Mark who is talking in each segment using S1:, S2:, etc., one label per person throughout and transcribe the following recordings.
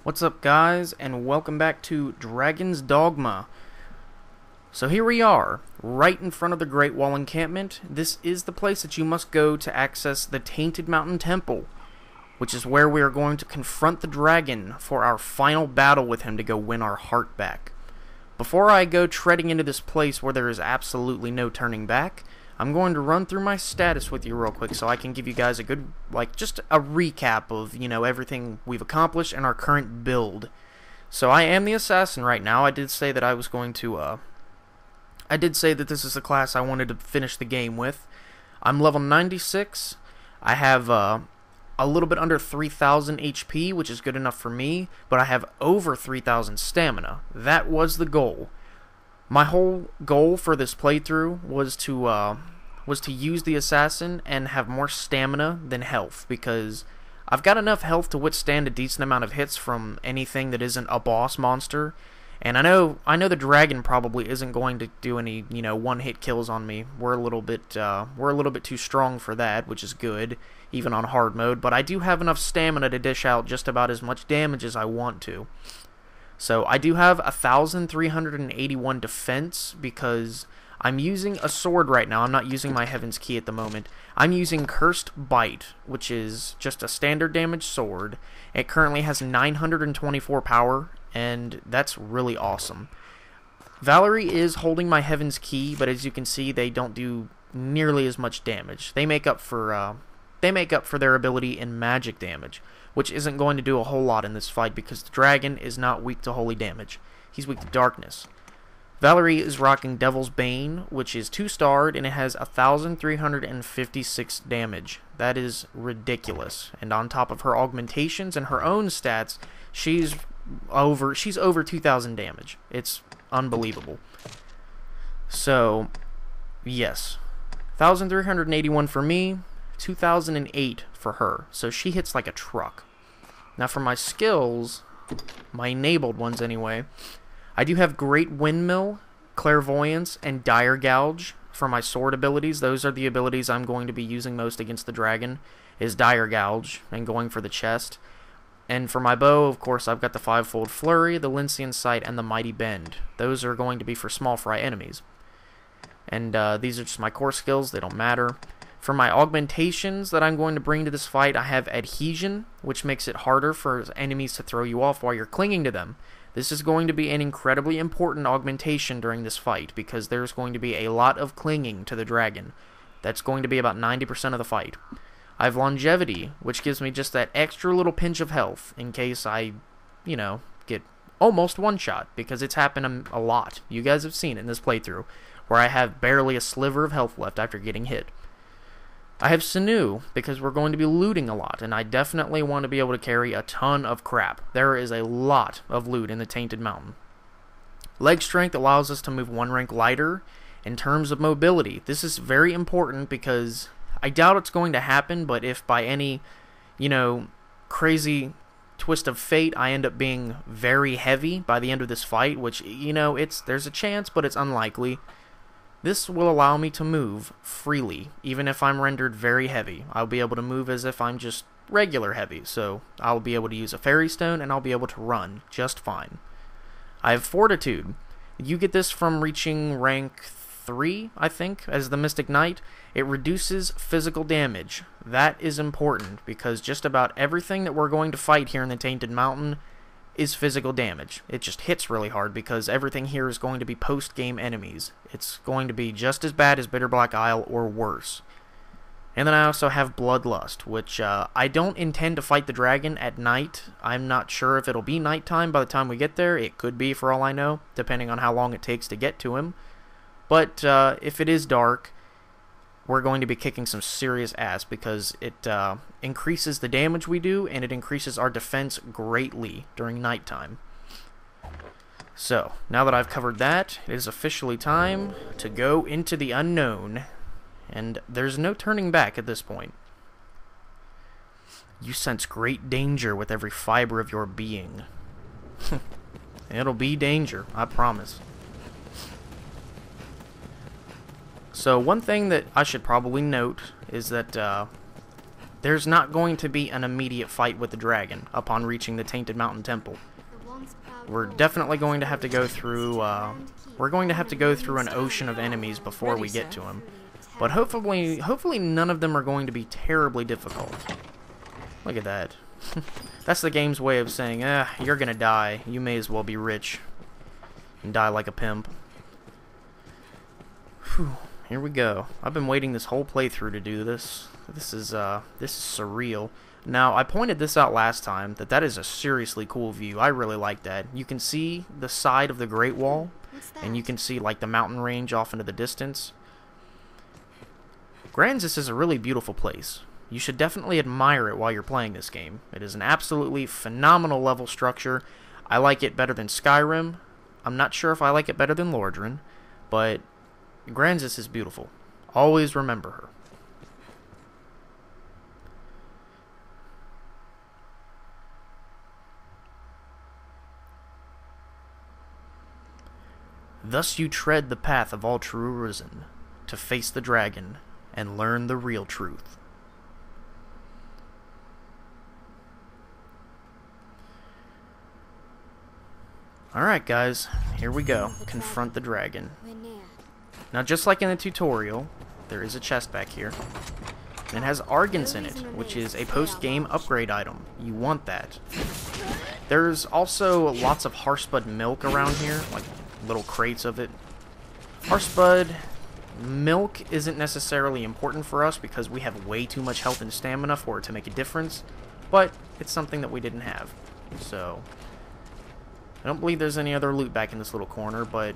S1: What's up, guys, and welcome back to Dragon's Dogma. So here we are, right in front of the Great Wall encampment. This is the place that you must go to access the Tainted Mountain Temple, which is where we are going to confront the dragon for our final battle with him to go win our heart back. Before I go treading into this place where there is absolutely no turning back, I'm going to run through my status with you real quick so I can give you guys a good, just a recap of, everything we've accomplished and our current build. So I am the assassin right now. I did say that I was going to, I did say that this is the class I wanted to finish the game with. I'm level 96. I have, a little bit under 3,000 HP, which is good enough for me, but I have over 3,000 stamina. That was the goal. My whole goal for this playthrough was to use the assassin and have more stamina than health, because I've got enough health to withstand a decent amount of hits from anything that isn't a boss monster. And I know the dragon probably isn't going to do any, one-hit kills on me. We're a little bit too strong for that, which is good, even on hard mode. But I do have enough stamina to dish out just about as much damage as I want to. So I do have 1,381 defense because I'm using a sword right now. I'm not using my Heaven's Key at the moment. I'm using Cursed Bite, which is just a standard damage sword. It currently has 924 power, and that's really awesome. Valerie is holding my Heaven's Key, but as you can see, they don't do nearly as much damage. They make up for their ability in magic damage, which isn't going to do a whole lot in this fight because the dragon is not weak to holy damage. He's weak to darkness. Valerie is rocking Devil's Bane, which is 2-starred, and it has 1,356 damage. That is ridiculous. And on top of her augmentations and her own stats, she's over 2,000 damage. It's unbelievable. So, yes. 1,381 for me, 2,008 for her. So she hits like a truck. Now for my skills, my enabled ones anyway, I do have Great Windmill, Clairvoyance, and Dire Gouge for my sword abilities. Those are the abilities I'm going to be using most against the dragon, is Dire Gouge and going for the chest. And for my bow, of course, I've got the Fivefold Flurry, the Lyncian Sight, and the Mighty Bend. Those are going to be for small fry enemies. And these are just my core skills. They don't matter. For my augmentations that I'm going to bring to this fight, I have Adhesion, which makes it harder for enemies to throw you off while you're clinging to them. This is going to be an incredibly important augmentation during this fight, because there's going to be a lot of clinging to the dragon. That's going to be about 90% of the fight. I have Longevity, which gives me just that extra little pinch of health in case I, get almost one-shot, because it's happened a lot. You guys have seen it in this playthrough, where I have barely a sliver of health left after getting hit. I have Sinew, because we're going to be looting a lot, and I definitely want to be able to carry a ton of crap. There is a lot of loot in the Tainted Mountain. Leg Strength allows us to move one rank lighter. In terms of mobility, this is very important because I doubt it's going to happen, but if by any, crazy twist of fate I end up being very heavy by the end of this fight, which, there's a chance, but it's unlikely. This will allow me to move freely, even if I'm rendered very heavy. I'll be able to move as if I'm just regular heavy, so I'll be able to use a Fairy Stone, and I'll be able to run just fine. I have Fortitude. You get this from reaching rank 3, I think, as the Mystic Knight. It reduces physical damage. That is important, because just about everything that we're going to fight here in the Tainted Mountain is physical damage. It just hits really hard because everything here is going to be post-game enemies. It's going to be just as bad as Bitter Black Isle or worse. And then I also have Bloodlust, which I don't intend to fight the dragon at night. I'm not sure if it'll be nighttime by the time we get there. It could be, for all I know, depending on how long it takes to get to him. But if it is dark, we're going to be kicking some serious ass because it increases the damage we do, and it increases our defense greatly during nighttime. So, now that I've covered that, it is officially time to go into the unknown. And there's no turning back at this point. You sense great danger with every fiber of your being. It'll be danger, I promise. So one thing that I should probably note is that there's not going to be an immediate fight with the dragon upon reaching the Tainted Mountain Temple. We're definitely going to have to go through, an ocean of enemies before we get to him. But hopefully none of them are going to be terribly difficult. Look at that. That's the game's way of saying, you're gonna die. You may as well be rich and die like a pimp. Whew, here we go. I've been waiting this whole playthrough to do this. This is surreal. Now, I pointed this out last time, that is a seriously cool view. I really like that. You can see the side of the Great Wall, and you can see, like, the mountain range off into the distance. Granzis is a really beautiful place. You should definitely admire it while you're playing this game. It is an absolutely phenomenal level structure. I like it better than Skyrim. I'm not sure if I like it better than Lordran, but Granzis is beautiful. Always remember her. Thus you tread the path of all true arisen, to face the dragon and learn the real truth. Alright guys, here we go. Confront the dragon. Now just like in the tutorial, there is a chest back here. And it has argons in it, which is a post-game upgrade item. You want that. There's also lots of Harspud milk around here, like little crates of it. Harspud milk isn't necessarily important for us because we have way too much health and stamina for it to make a difference, but it's something that we didn't have. So I don't believe there's any other loot back in this little corner, but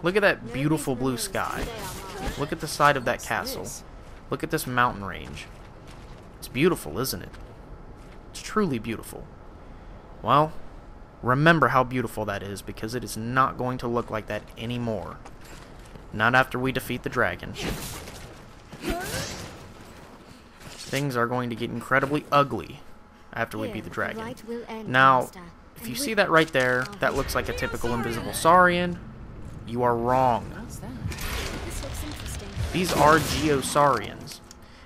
S1: look at that beautiful blue sky. Look at the side of that castle. Look at this mountain range. It's beautiful, isn't it? It's truly beautiful. Well, remember how beautiful that is, because it is not going to look like that anymore. Not after we defeat the dragon. Things are going to get incredibly ugly after we beat the dragon. Now, if you see that right there, that looks like a typical invisible Saurian. You are wrong. These are Geosaurians.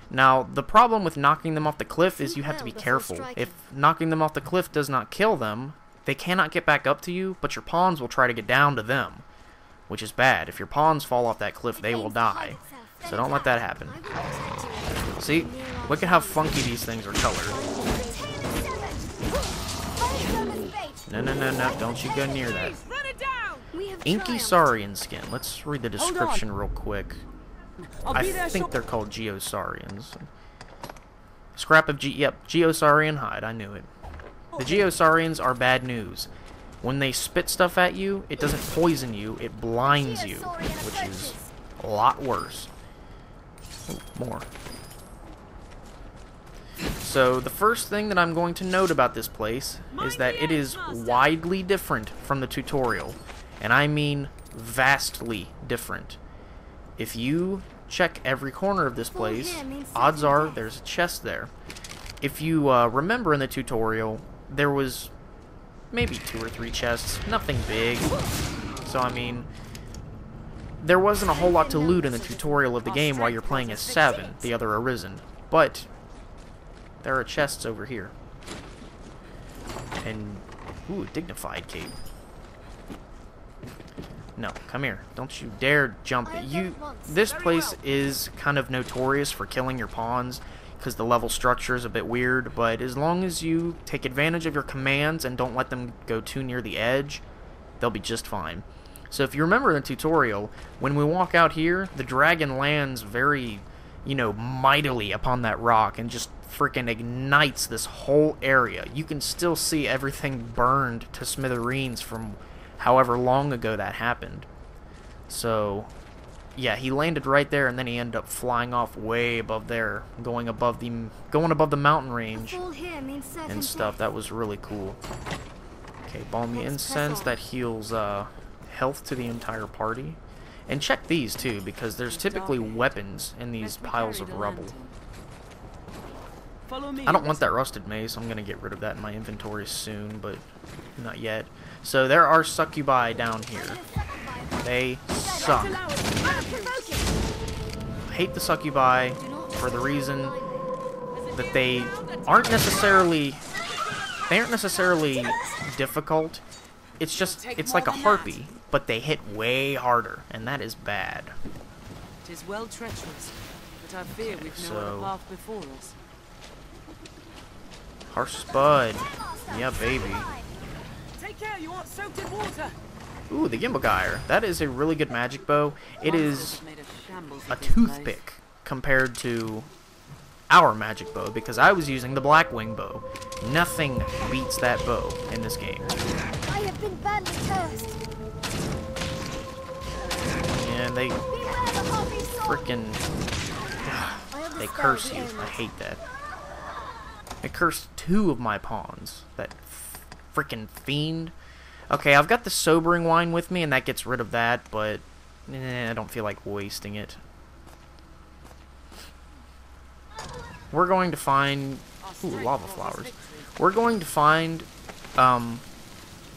S1: Now, the problem with knocking them off the cliff is you have to be careful. If knocking them off the cliff does not kill them, they cannot get back up to you, but your pawns will try to get down to them, which is bad. If your pawns fall off that cliff, they will die. So don't let that happen. See? Look at how funky these things are colored. No, don't you go near that. Inky Saurian skin. Let's read the description real quick. I think they're called Geosaurians. Scrap of Geosaurian hide. I knew it. The Geosaurians are bad news. When they spit stuff at you, it doesn't poison you, it blinds you, which is a lot worse. Ooh, more. So, the first thing that I'm going to note about this place is that it is widely different from the tutorial. And I mean vastly different. If you check every corner of this place, odds are there's a chest there. If you remember in the tutorial, there was maybe 2 or 3 chests, nothing big. So, I mean, there wasn't a whole lot to loot in the tutorial of the game while you're playing as Savin, the other Arisen. But there are chests over here. And, ooh, Dignified Cape. No, come here. Don't you dare jump. This place is kind of notorious for killing your pawns because the level structure is a bit weird, but as long as you take advantage of your commands and don't let them go too near the edge, they'll be just fine. So if you remember in the tutorial, when we walk out here, the dragon lands very, mightily upon that rock and just freaking ignites this whole area. You can still see everything burned to smithereens from however long ago that happened. So, yeah, he landed right there, and then he ended up flying off way above there, going above the mountain range and stuff. That was really cool. Okay, balmy incense that heals health to the entire party. And check these too, because there's typically weapons in these piles of rubble. I don't want that rusted mace. I'm gonna get rid of that in my inventory soon, but not yet. So there are Succubi down here. They suck. I hate the Succubi for the reason that they aren't necessarily difficult. It's just, it's like a harpy, but they hit way harder, and that is bad.
S2: It is well treacherous, but I fear we've no other path before us.
S1: Harsh Spud. Yeah, baby.
S2: Take care, you aren't soaked in water.
S1: Ooh, the Gimbal Gyre. That is a really good magic bow. It is a toothpick compared to our magic bow, because I was using the Blackwing bow. Nothing beats that bow in this game.
S3: I have been badly cursed.
S1: And they freaking they curse you. I hate that. They cursed 2 of my pawns. That freaking fiend. Okay, I've got the sobering wine with me, and that gets rid of that, but I don't feel like wasting it. We're going to find... Ooh, lava flowers. We're going to find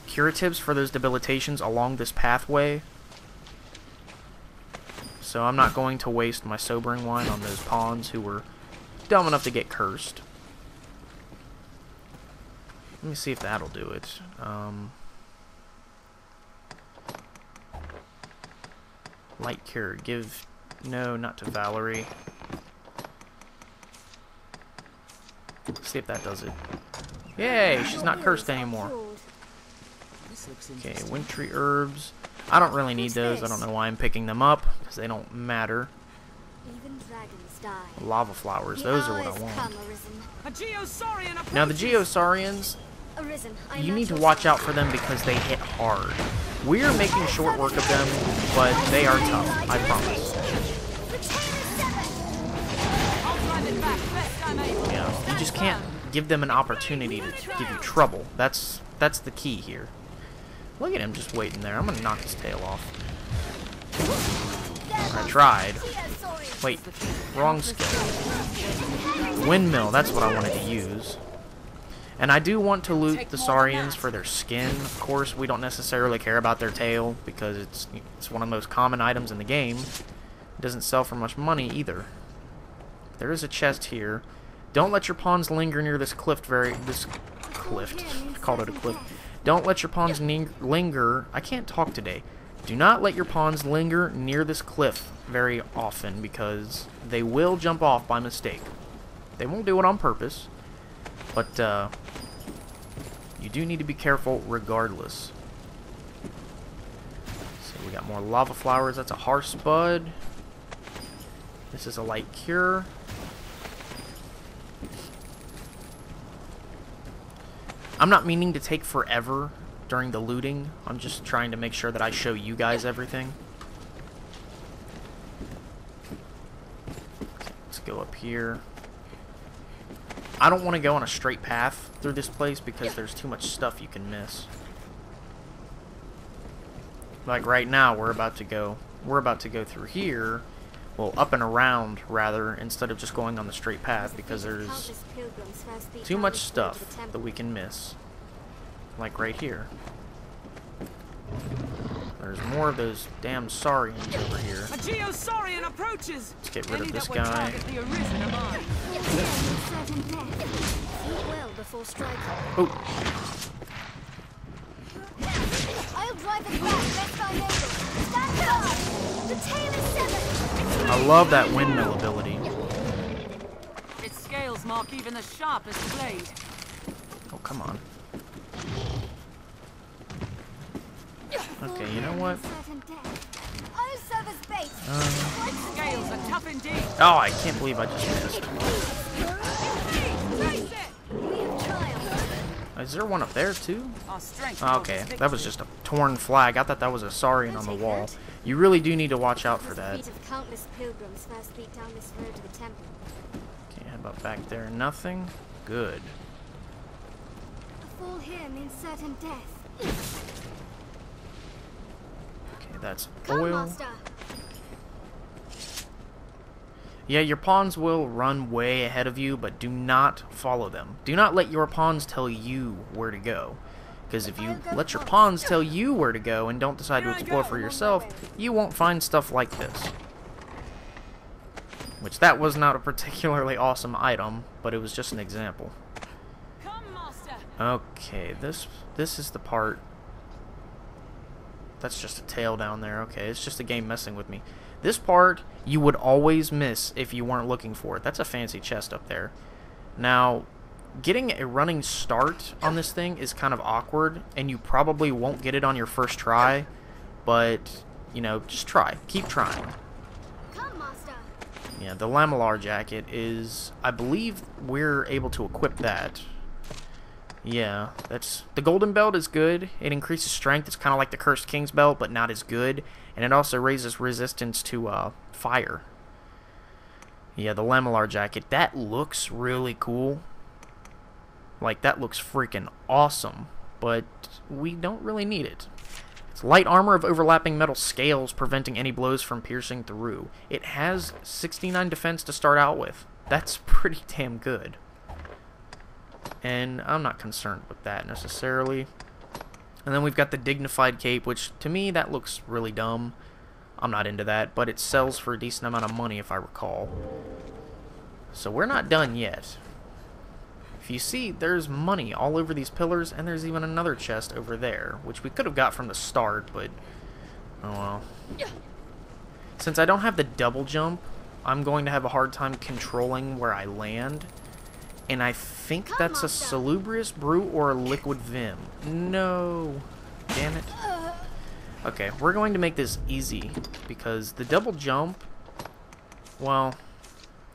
S1: curatives for those debilitations along this pathway. So I'm not going to waste my sobering wine on those pawns who were dumb enough to get cursed. Let me see if that'll do it. Light Cure. Give... No, not to Valerie. Let's see if that does it. Yay! She's not cursed anymore. Okay, wintry herbs. I don't really need those. I don't know why I'm picking them up, because they don't matter. Lava flowers. Those are what I want. Now, the Geosaurians, you need to watch out for them because they hit hard. We're making short work of them, but they are tough. I promise. Yeah, you just can't give them an opportunity to give you trouble. That's the key here. Look at him just waiting there. I'm gonna knock his tail off. I tried. Wait, wrong skill. Windmill, that's what I wanted to use. And I do want to loot the Saurians for their skin. Of course, we don't necessarily care about their tail because it's one of the most common items in the game. It doesn't sell for much money either. There is a chest here. Don't let your pawns linger near this cliff called it a cliff. Don't let your pawns linger. I can't talk today. Do not let your pawns linger near this cliff very often because they will jump off by mistake. They won't do it on purpose, but you do need to be careful regardless. So we got more lava flowers. That's a harsh spud. This is a light cure. I'm not meaning to take forever during the looting. I'm just trying to make sure that I show you guys everything. Let's go up here. I don't want to go on a straight path through this place because there's too much stuff you can miss. Like right now, we're about to go through here. Well, up and around, rather, instead of just going on the straight path, because there's too much stuff that we can miss. Like right here. There's more of those damn Saurians over here.
S2: A Geosaurian approaches.
S1: Let's get rid of this guy. Oh.
S3: I'll drive it back best I'm able. Stand guard! The tail is severed!
S1: I love that windmill ability.
S2: Its scales mark even the sharpest blade.
S1: Oh, come on. Okay, you know what?
S3: I'll serve as bait.
S2: Scales are tough indeed.
S1: Oh, I can't believe I just missed. Is there one up there too? Oh, okay, that was just a torn flag. I thought that was a Saurian on the wall. You really do need to watch out for that. Okay, how about back there? Nothing? Good.
S3: A fall here means certain death.
S1: Okay, that's oil. Yeah, your pawns will run way ahead of you, but do not follow them. Do not let your pawns tell you where to go. Because if you let your pawns tell you where to go and don't decide to explore for yourself, you won't find stuff like this. Which, that was not a particularly awesome item, but it was just an example.
S2: Come, master.
S1: Okay, this is the part. That's just a tail down there. Okay, it's just the game messing with me. This part, you would always miss if you weren't looking for it. That's a fancy chest up there. Now, getting a running start on this thing is kind of awkward, and you probably won't get it on your first try, but, you know, just try. Keep trying.
S3: Come, master.
S1: Yeah, the Lamellar Jacket is... I believe we're able to equip that. Yeah, that's... The Golden Belt is good. It increases strength. It's kind of like the Cursed King's Belt, but not as good. And it also raises resistance to fire. Yeah, the Lamellar Jacket. That looks really cool. Like, that looks freaking awesome. But we don't really need it. It's light armor of overlapping metal scales, preventing any blows from piercing through. It has 69 defense to start out with. That's pretty damn good. And I'm not concerned with that necessarily. And then we've got the Dignified Cape, which to me that looks really dumb. I'm not into that, but it sells for a decent amount of money if I recall. So we're not done yet. If you see, there's money all over these pillars, and there's even another chest over there, which we could have got from the start, but oh well. Since I don't have the double jump, I'm going to have a hard time controlling where I land. And I think that's a Salubrious Brew or a Liquid Vim. No. Damn it. Okay, we're going to make this easy, because the double jump, well,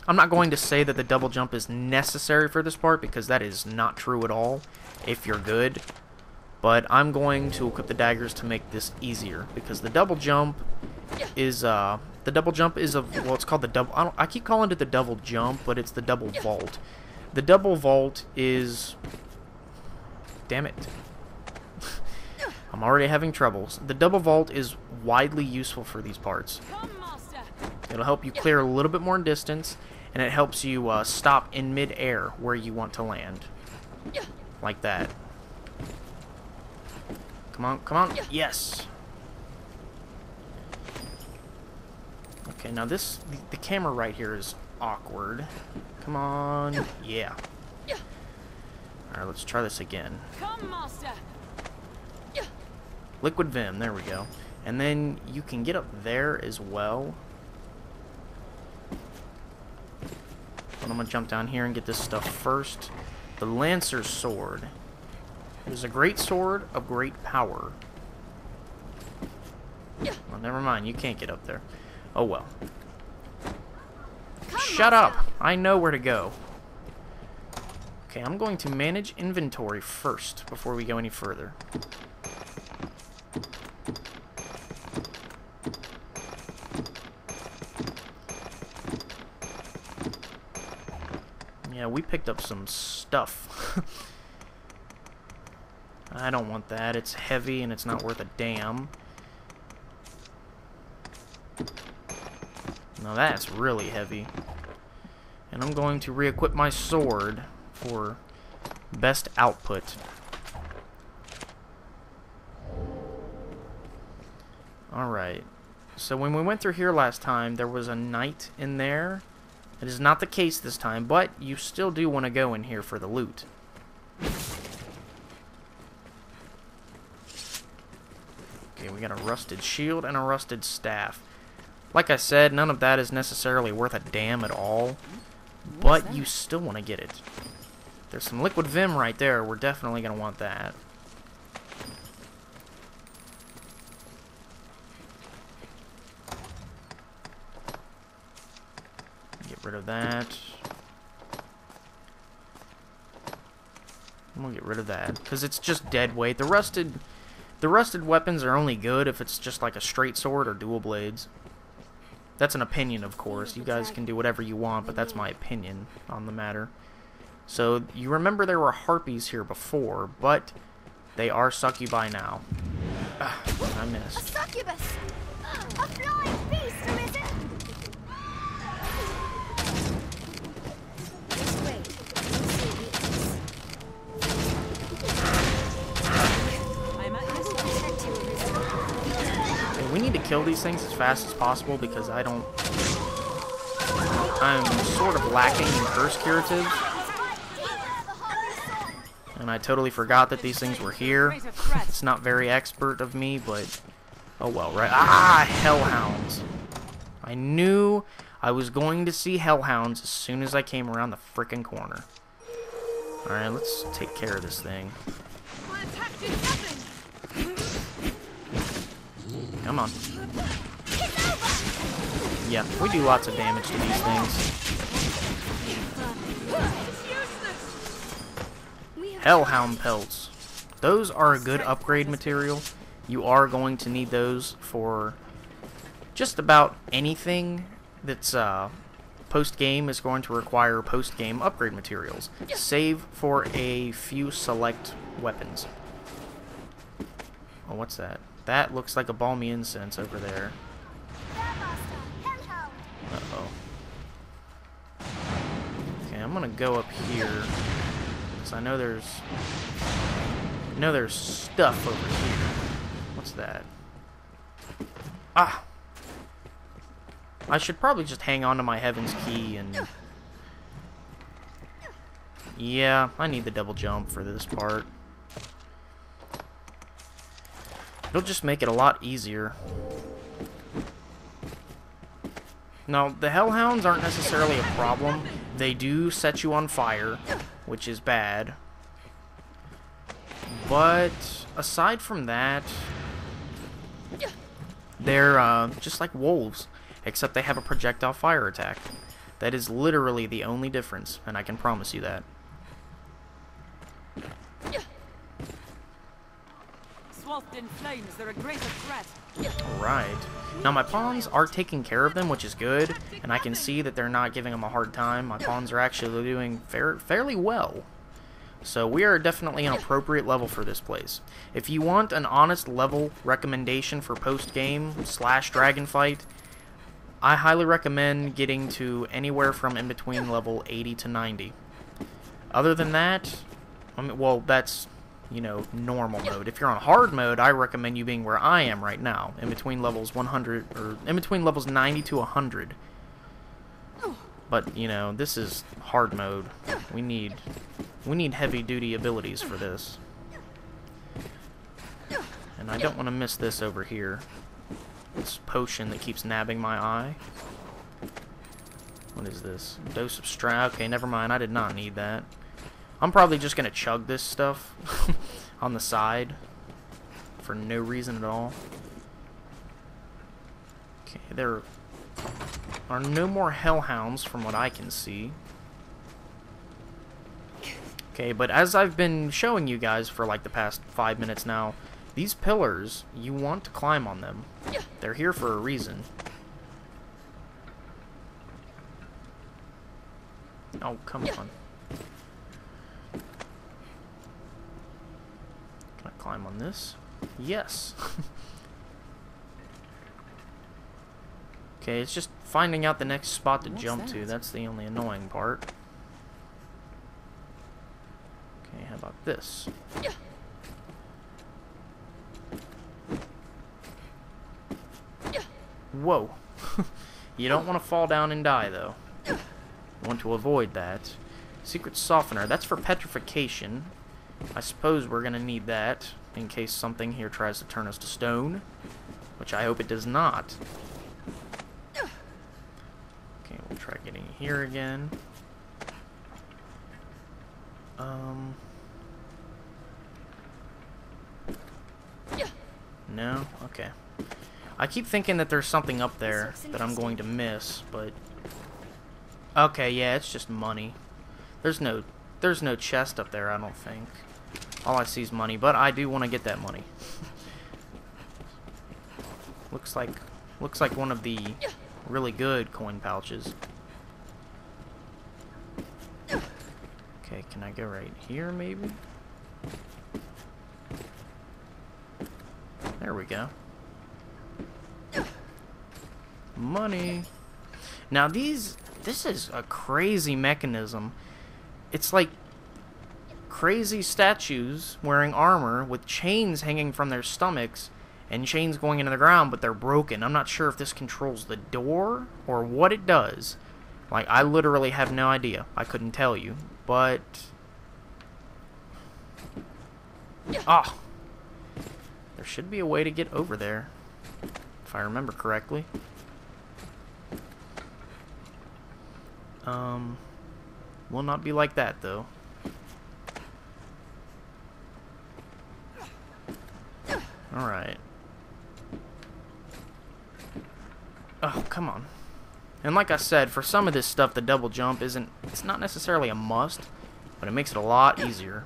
S1: I'm not going to say that the double jump is necessary for this part, because that is not true at all, if you're good. But I'm going to equip the daggers to make this easier, because the double jump is, well, it's called the double, I keep calling it the double jump, but it's the double vault. The double vault is... Damn it. I'm already having troubles. The double vault is widely useful for these parts. It'll help you clear a little bit more distance, and it helps you stop in mid-air where you want to land. Like that. Come on, come on. Yes! Okay, now this... The camera right here is awkward. Come on. Yeah. Alright, let's try this again.
S2: Come, master.
S1: Liquid Vim, there we go. And then you can get up there as well. But I'm going to jump down here and get this stuff first. The Lancer's Sword. It is a great sword of great power. Well, never mind, you can't get up there. Oh well. Shut up! I know where to go. Okay, I'm going to manage inventory first before we go any further. Yeah, we picked up some stuff. I don't want that. It's heavy and it's not worth a damn. Now that's really heavy. And I'm going to re-equip my sword for best output. Alright. So when we went through here last time, there was a knight in there. It is not the case this time, but you still do want to go in here for the loot. Okay, we got a rusted shield and a rusted staff. Like I said, none of that is necessarily worth a damn at all, but you still want to get it. There's some liquid vim right there. We're definitely going to want that. Get rid of that. And we'll get rid of that, because it's just dead weight. The rusted weapons are only good if it's just like a straight sword or dual blades. That's an opinion, of course. You guys can do whatever you want, but that's my opinion on the matter. So, you remember there were harpies here before, but they are succubi now. I missed.
S3: A succubus! A flying beast, who is it? This way.
S2: I'm at this
S1: Okay, we need to kill these things as fast as possible because I don't... I'm sort of lacking in curse curatives. And I totally forgot that these things were here. It's not very expert of me, but oh well, right? Ah, hellhounds. I knew I was going to see hellhounds as soon as I came around the frickin' corner. Alright, let's take care of this thing. Come on. Yeah, we do lots of damage to these things. Hellhound pelts. Those are a good upgrade material. You are going to need those for just about anything that's post-game is going to require post-game upgrade materials, save for a few select weapons. Oh, what's that? That looks like a balmy incense over there. Uh-oh. Okay, I'm gonna go up here, because I know there's stuff over here. What's that? Ah! I should probably just hang on to my Heaven's Key and... Yeah, I need the double jump for this part. It'll just make it a lot easier. Now, the Hellhounds aren't necessarily a problem. They do set you on fire, which is bad. But aside from that, they're just like wolves, except they have a projectile fire attack. That is literally the only difference, and I can promise you that.
S2: Swathed in flames, they're a greater threat.
S1: Alright. Now my pawns are taking care of them, which is good, and I can see that they're not giving them a hard time. My pawns are actually doing fairly well. So we are definitely an appropriate level for this place. If you want an honest level recommendation for post-game / dragon fight, I highly recommend getting to anywhere from in between level 80 to 90. Other than that, I mean, well, that's, you know, normal mode. If you're on hard mode, I recommend you being where I am right now, in between levels 100 or in between levels 90 to 100. But, you know, this is hard mode. We need heavy duty abilities for this. And I don't want to miss this over here. This potion that keeps nabbing my eye. What is this? Dose of strength. Okay, never mind. I did not need that. I'm probably just going to chug this stuff on the side for no reason at all. Okay, there are no more hellhounds from what I can see. Okay, but as I've been showing you guys for like the past 5 minutes now, these pillars, you want to climb on them. They're here for a reason. Oh, come on. Can I climb on this? Yes. Okay, it's just finding out the next spot to jump to. That's the only annoying part. Okay, how about this? Whoa. You don't want to fall down and die, though. You want to avoid that. Secret softener. That's for petrification. I suppose we're going to need that in case something here tries to turn us to stone. Which I hope it does not. Okay, we'll try getting here again. No? Okay. I keep thinking that there's something up there that I'm going to miss, but... Okay, yeah, it's just money. There's no chest up there, I don't think. All I see is money, but I do want to get that money. Looks like one of the really good coin pouches. Okay, can I go right here, maybe? There we go. Money. Now this is a crazy mechanism. It's like crazy statues wearing armor with chains hanging from their stomachs and chains going into the ground, but they're broken. I'm not sure if this controls the door or what it does, Like, I literally have no idea. I couldn't tell you. But... ah! There should be a way to get over there. If I remember correctly. Will not be like that, though. Alright. Oh, come on. And like I said, for some of this stuff, the double jump isn't... it's not necessarily a must, but it makes it a lot easier.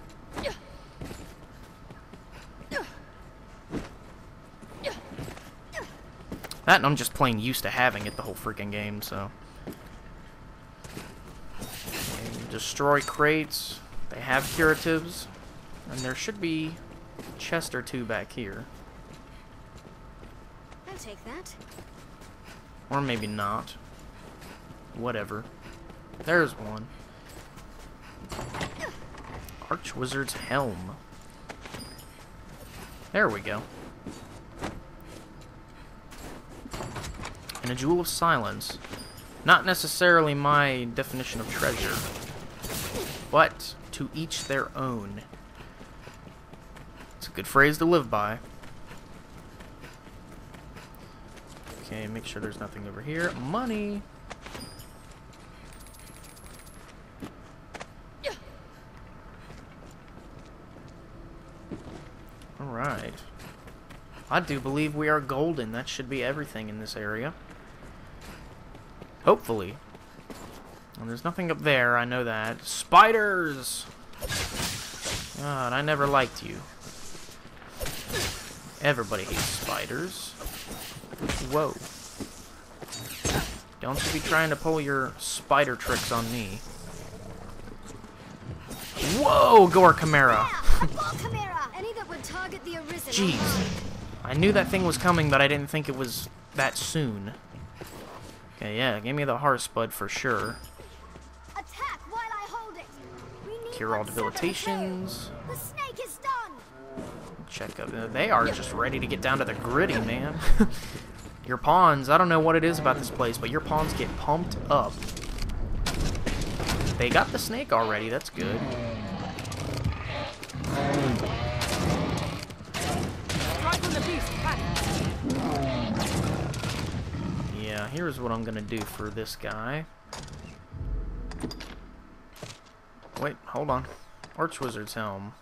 S1: That, and I'm just plain used to having it the whole freaking game, so... okay, destroy crates. They have curatives. And there should be a chest or two back here.
S3: I'll take that.
S1: Or maybe not. Whatever. There's one. Archwizard's Helm. There we go. And a Jewel of Silence. Not necessarily my definition of treasure, but to each their own. It's a good phrase to live by. Okay, make sure there's nothing over here. Money! Alright. I do believe we are golden. That should be everything in this area. Hopefully. And there's nothing up there, I know that. Spiders! God, I never liked you. Everybody hates spiders. Whoa. Don't you be trying to pull your spider tricks on me. Whoa, Gore Chimera! Jeez. I knew that thing was coming, but I didn't think it was that soon. Okay, yeah, give me the Harspud for sure.
S3: Attack while I hold it. We need
S1: Cure all debilitations.
S3: the snake is done.
S1: Check up. They are just ready to get down to the gritty, man. Your pawns, I don't know what it is about this place, but your pawns get pumped up. They got the snake already, that's good. Yeah, here's what I'm gonna do for this guy. Wait, hold on. Archwizard's Helm.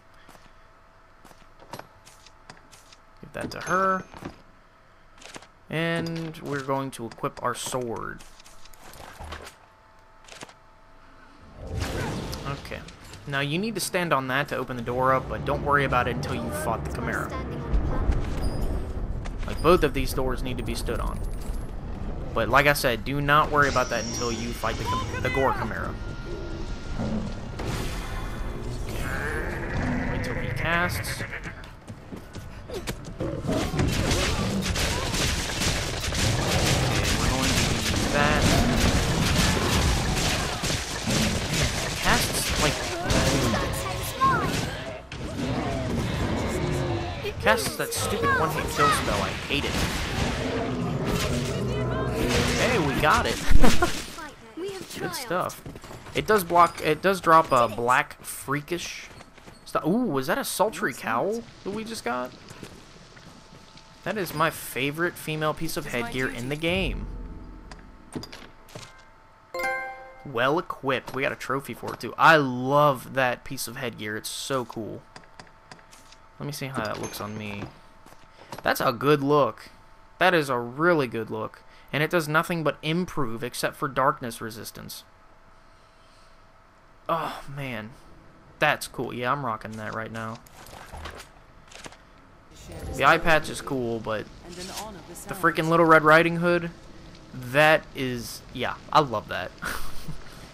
S1: Give that to her. And we're going to equip our sword. Okay. Now you need to stand on that to open the door up, but don't worry about it until you fought the Chimera. Like, both of these doors need to be stood on. But like I said, do not worry about that until you fight the Gore Chimera. Wait till he casts. That casts casts that stupid one-hit kill spell. I hate it. Hey, we got it. Good stuff. It does block. It does drop a black freakish stuff. Ooh, was that a sultry cowl that we just got? That is my favorite female piece of headgear in the game. Well equipped. We got a trophy for it too. I love that piece of headgear. It's so cool. Let me see how that looks on me. That's a good look. That is a really good look. And it does nothing but improve except for darkness resistance. Oh, man. That's cool. Yeah, I'm rocking that right now. The eye patch is cool, but the freaking Little Red Riding Hood, that is, yeah, I love that.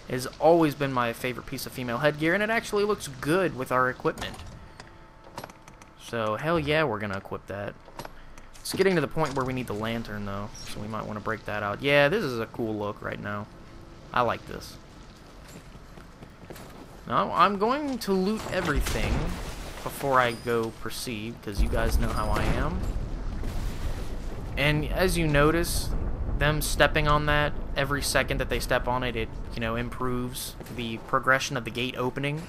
S1: It has always been my favorite piece of female headgear, and it actually looks good with our equipment. So, hell yeah, we're going to equip that. It's getting to the point where we need the lantern, though, so we might want to break that out. Yeah, this is a cool look right now. I like this. Now, I'm going to loot everything before I go proceed, because you guys know how I am. And as you notice, them stepping on that every second that they step on it, it, you know, improves the progression of the gate opening.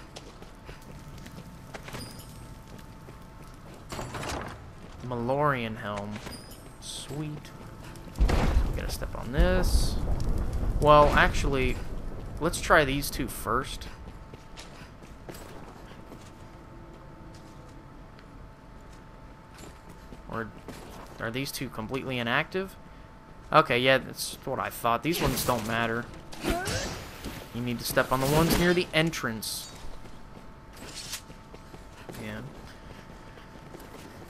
S1: Malorian helm. Sweet. Gotta step on this. Well, actually, let's try these two first. Or are these two completely inactive? Okay, yeah, that's what I thought. These ones don't matter. You need to step on the ones near the entrance. Yeah.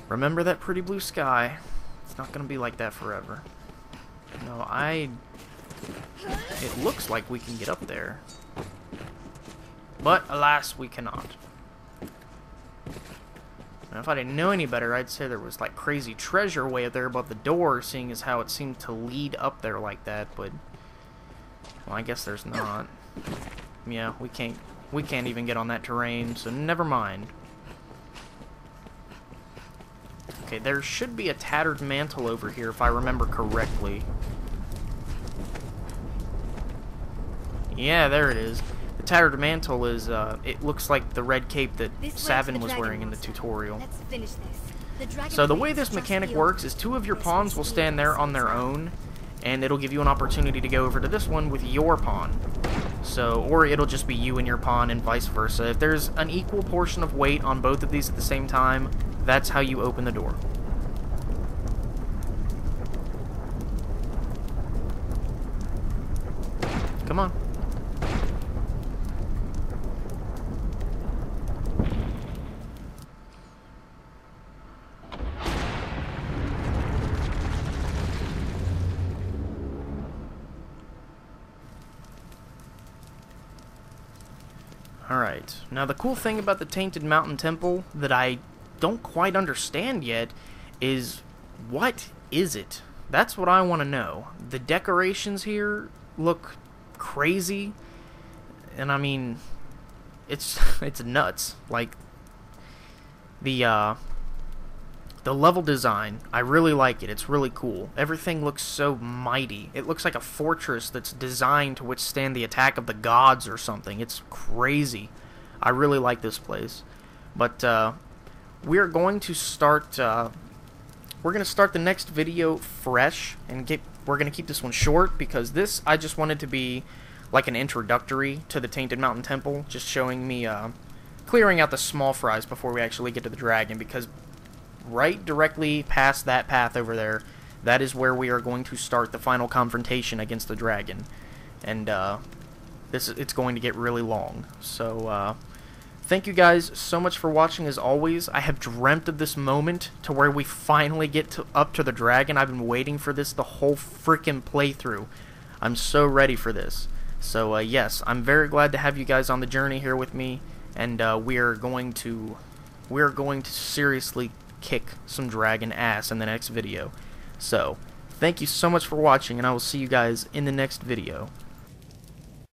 S1: Remember that pretty blue sky. It's not gonna be like that forever. No, it looks like we can get up there. But, alas, we cannot. Now, if I didn't know any better, I'd say there was, like, crazy treasure way up there above the door, seeing as how it seemed to lead up there like that, but... Well, I guess there's not. Yeah, we can't even get on that terrain, so never mind. Okay, there should be a tattered mantle over here, if I remember correctly. Yeah, there it is. The tattered mantle is, it looks like the red cape that Savin was wearing in the tutorial.
S3: Let's finish this.
S1: So the way this mechanic works is 2 of your pawns will stand there on their own, and it'll give you an opportunity to go over to this one with your pawn. So, or it'll just be you and your pawn and vice versa. If there's an equal portion of weight on both of these at the same time, that's how you open the door. Come on. Alright, now the cool thing about the Tainted Mountain Temple that I don't quite understand yet is, what is it? That's what I want to know. The decorations here look crazy, and I mean, it's nuts. Like, the level design, I really like it. It's really cool. Everything looks so mighty. It looks like a fortress that's designed to withstand the attack of the gods or something. It's crazy. I really like this place. But we're going to start the next video fresh, and we're going to keep this one short, because this, I just wanted to be like an introductory to the Tainted Mountain Temple, just showing me clearing out the small fries before we actually get to the dragon, because right directly past that path over there, that is where we are going to start the final confrontation against the dragon. And it's going to get really long. So thank you guys so much for watching. As always, I have dreamt of this moment to where we finally get up to the dragon. I've been waiting for this the whole freaking playthrough. I'm so ready for this. So yes, I'm very glad to have you guys on the journey here with me, and we're going to seriously kick some dragon ass in the next video. So, thank you so much for watching, and I will see you guys in the next video.